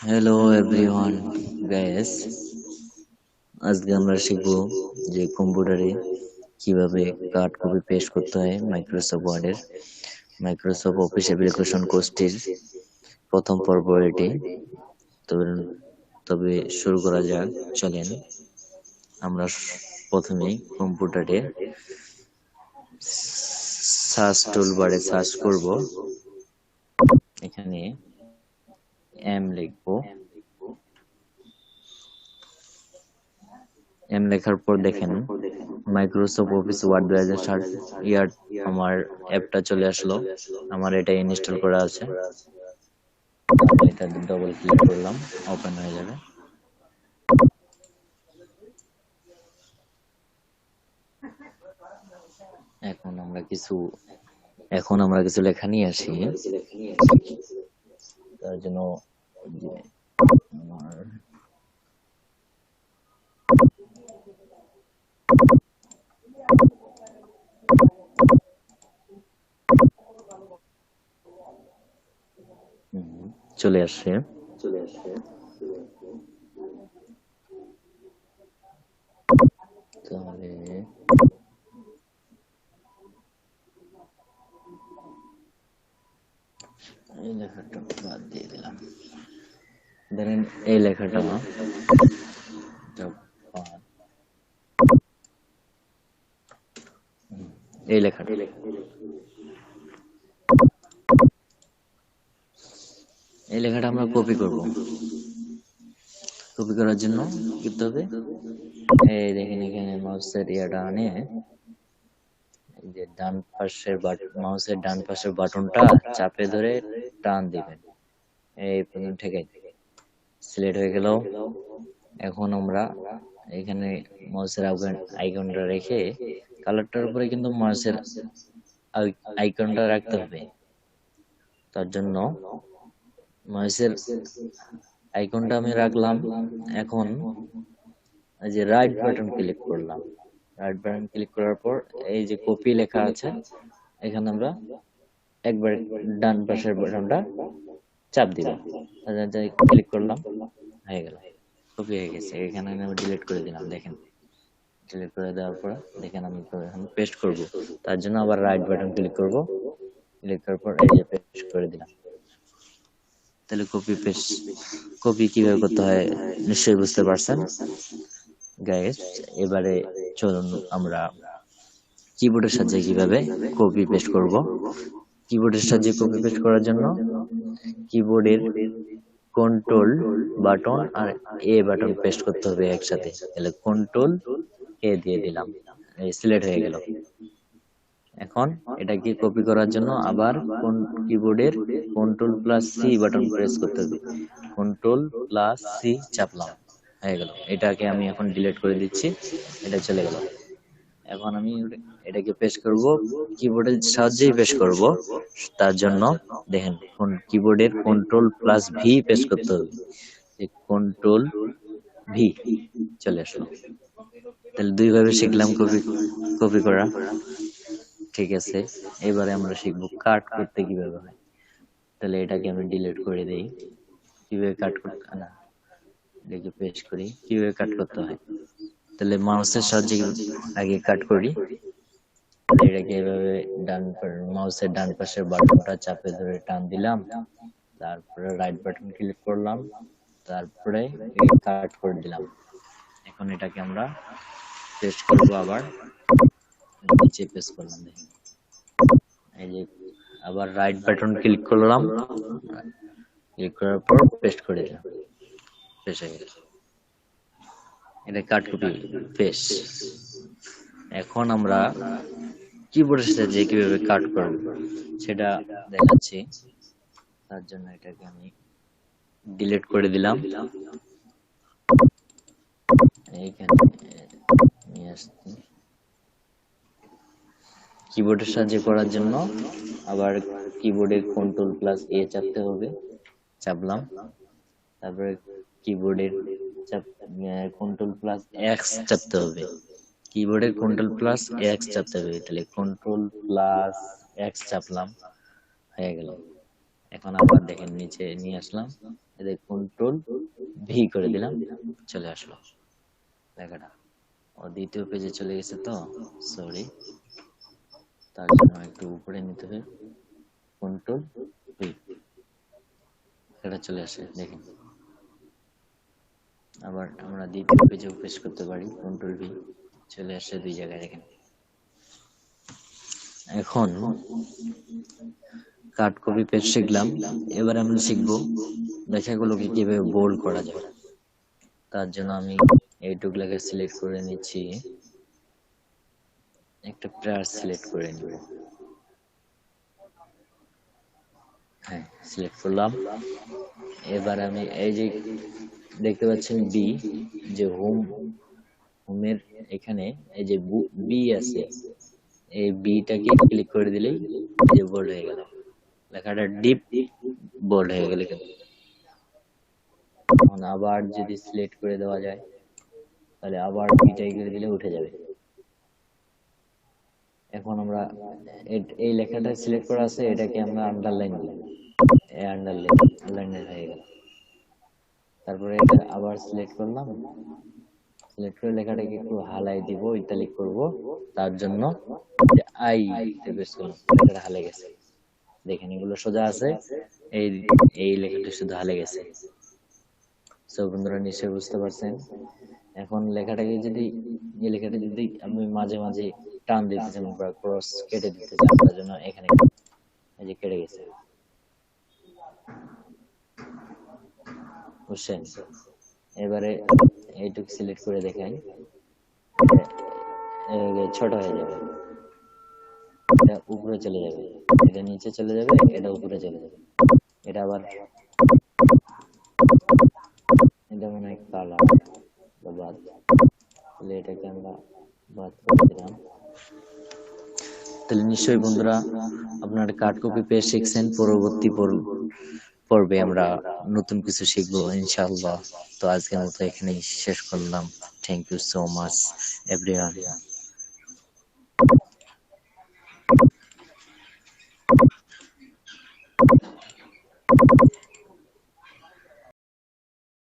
Hello everyone guys, আজকে আমরা শিখবো যে কম্পিউটারে কিভাবে কাট কপি পেস্ট করতে হয় মাইক্রোসফট ওয়ার্ডের মাইক্রোসফট অফিস অ্যাপ্লিকেশন কোর্সটির প্রথম পর্ব এটি। তবে তবে শুরু করা যাক। চলেন আমরা প্রথমে কম্পিউটারে সার্চ টুলবারে সার্চ করব। এখানে এম লিখবো। এম লেখার পর দেখেন মাইক্রোসফট অফিস ওয়ার্ড 2007 ইয়ার আমার অ্যাপটা চলে আসলো। আমার এটা ইনস্টল করা আছে। আমি এটা ডবল ক্লিক করলাম, ওপেন হয়ে যাবে। এখন আমরা কিছু লেখা নিয়ে আসি। তার জন্য আমার চলে আসছে। তাহলে এই লেখাটা বাদ দিয়ে দিলাম। ধরেন এই লেখাটা এই লেখাটা এই লেখাটা আমরা কপি করব। কপি করার জন্য কি করতে হবে? এই দেখেন এখানে মাউসের ইয়াটা আনে, এই যে ডান পাশের মাউসের ডান পাশের বাটনটা চাপে ধরে টান দিবেন, এই পর্যন্ত ঠেকাই সিলেক্ট হয়ে গেল। এখন আমরা এখানে মাউসের আইকনটা রেখে কালারটার উপরে কিন্তু মাউসের আইকনটা রাখতে হবে। তার জন্য মাউসের আইকনটা আমি রাখলাম। এখন এই যে রাইট বাটন ক্লিক করলাম। রাইট বাটন ক্লিক করার পর এই যে কপি লেখা আছে, এখানে আমরা একবার ডান পাশের বাটনটা চাপ দিব, ক্লিক করলাম, হয়ে গেল, কপি হয়ে গেছে। এখানে আমি ডিলিট করে দিলাম। দেখেন ডিলিট করে দেওয়ার পর দেখেন আমি এখন পেস্ট করব। তার জন্য আবার রাইট বাটন ক্লিক করব, ক্লিক করার পর এই যে পেস্ট করে দিলাম। তাহলে কপি কিভাবে করতে হয় নিশ্চয়ই বুঝতে পারছেন গাইস। এবারে চলুন আমরা কিবোর্ডের সাহায্যে কিভাবে কপি পেস্ট করব। কিবোর্ডের সাহায্যে কপি পেস্ট করার জন্য কিবোর্ডের কন্ট্রোল বাটন আর এ বাটন পেস্ট করতে হবে একসাথে। তাহলে কন্ট্রোল এ দিয়ে দিলাম, এই সিলেক্ট হয়ে গেল। এখন এটাকে কপি করার জন্য আবার কিবোর্ডের control plus C button press করতে হবে। কন্ট্রোল প্লাস সি চাপলাম, হয়ে গেল। এটাকে আমি এখন ডিলিট করে দিচ্ছি, এটা চলে গেল। এখন আমি এটাকে পেস্ট করব, কিবোর্ডের সাহায্যেই পেস্ট করব। তার জন্য দেখেন কিবোর্ডের কন্ট্রোল প্লাস ভি পেস্ট করতে হবে। কন্ট্রোল ভি চলে আসলো। তাহলে দুইভাবে শিখলাম কপি করা। ঠিক আছে, এবারে আমরা শিখবো কাট করতে কিভাবে হয়। তাহলে এটাকে আমি ডিলিট করে দেই। কিভাবে কাট করতে, না এটাকে পেস্ট করি, কিভাবে কাট করতে হয়। তাহলে মাউসের সাহায্যে আগে কাট করি। এটাকে এভাবে মাউসের ডান পাশের বাটনটা চাপে ধরে টান দিলাম, তারপরে রাইট বাটন ক্লিক করলাম, তারপরে কাট করে দিলাম। এখন এটাকে আমরা পেস্ট করব, আবার নিচে পেস্ট করলাম। দেখেন এই যে আবার রাইট বাটন ক্লিক করলাম, ক্লিক করার পর পেস্ট করে দিলাম, পেস্ট হয়ে গেল। এটা কাট কপি পেস্ট। এখন আমরা কিবোর্ডের সাহায্যে কিভাবে কাট করব সেটা দেখাচ্ছি। তার জন্য এটাকে আমি ডিলিট করে দিলাম, এইখানে নিয়ে আসছি। কিবোর্ডের সাহায্যে করার জন্য আবার কিবোর্ডের কন্ট্রোল প্লাস এ চাপতে হবে, চাপলাম। তারপরে কিবোর্ডের কন্ট্রোল প্লাস এক্স চাপতে হবে, কিবোর্ডের কন্ট্রোল প্লাস এক্স চাপতে হবে। তাহলে কন্ট্রোল প্লাস এক্স চাপলাম, হয়ে গেল। এখন আবার দেখেন নিচে নিয়ে আসলাম, এদের কন্ট্রোল ভি করে দিলাম, চলে আসলো লেখাটা। ও দ্বিতীয় পেজে চলে গেছে তো, সরি, তার জন্য একটু উপরে নিতে হবে, কন্ট্রোল ভি, এটা চলে আসে দেখেন। আবার আমরা দ্বিতীয় পেজেও পেস্ট করতে পারি, কন্ট্রোল ভি, চলে আসে দুই জায়গায় দেখেন। এখন কাট কপি পেস্ট শিখলাম, এবার আমরা শিখবো লেখাগুলোকে কিভাবে বোল্ড করা যায়। তার জন্য আমি এইটুক লেখা সিলেক্ট করে নিচ্ছি, একটা প্রেয়ার সিলেক্ট করে নিব, হ্যাঁ সিলেক্ট করলাম। এবার আমি এই যে দেখতে পাচ্ছেন বি, যে হোমের এখানে এই যে বি আছে, এই বিটাকে ক্লিক করে দিলেই এই যে বোল্ড হয়ে গেল, লেখাটা ডিপ বোল্ড হয়ে গেল। এখন আবার যদি সিলেক্ট করে দেওয়া যায়, তাহলে আবার বিটাই করে দিলে উঠে যাবে। এখন আমরা এই লেখাটা সিলেক্ট করা আছে, এটাকে আমরা আন্ডারলাইন দিলাম, এই আন্ডারলাইন হয়ে গেল। তারপরে এটা আবার সিলেক্ট করলাম, সিলেক্ট করে লেখাটাকে একটু হালাই দিব, ইতালিক করব, তার জন্য আই প্রেস করলাম, লেখাটা হালে গেছে। দেখেন এগুলো সোজা আছে, এই এই লেখাটা শুধু হালে গেছে। সব বন্ধুরা নিশ্চয়ই বুঝতে পারছেন। এখন লেখাটাকে যদি, এই লেখাটা যদি আমি মাঝে মাঝে টান দিতে চান বা ক্রস কেটে দিতে চান, তার জন্য এখানে এই যে কেটে গেছে, বুঝছেন। এবারে এইটুকু সিলেক্ট করে দেখাই, ছোট হয়ে যাবে, এটা উপরে চলে যাবে, এটা নিচে চলে যাবে, এটা উপরে চলে যাবে। এটা আবার এটা মনে হয় কালার বাদ, তাহলে এটাকে আমরা বাদ করে দিলাম। তাহলে নিশ্চয়ই বন্ধুরা আপনারা কাট কপি পেস্ট শিখছেন। পরবর্তী পর্বে আমরা নতুন কিছু শিখবো ইনশাআল্লাহ। তো আজকের মতো এখানেই শেষ করলাম। Thank you so much everyone.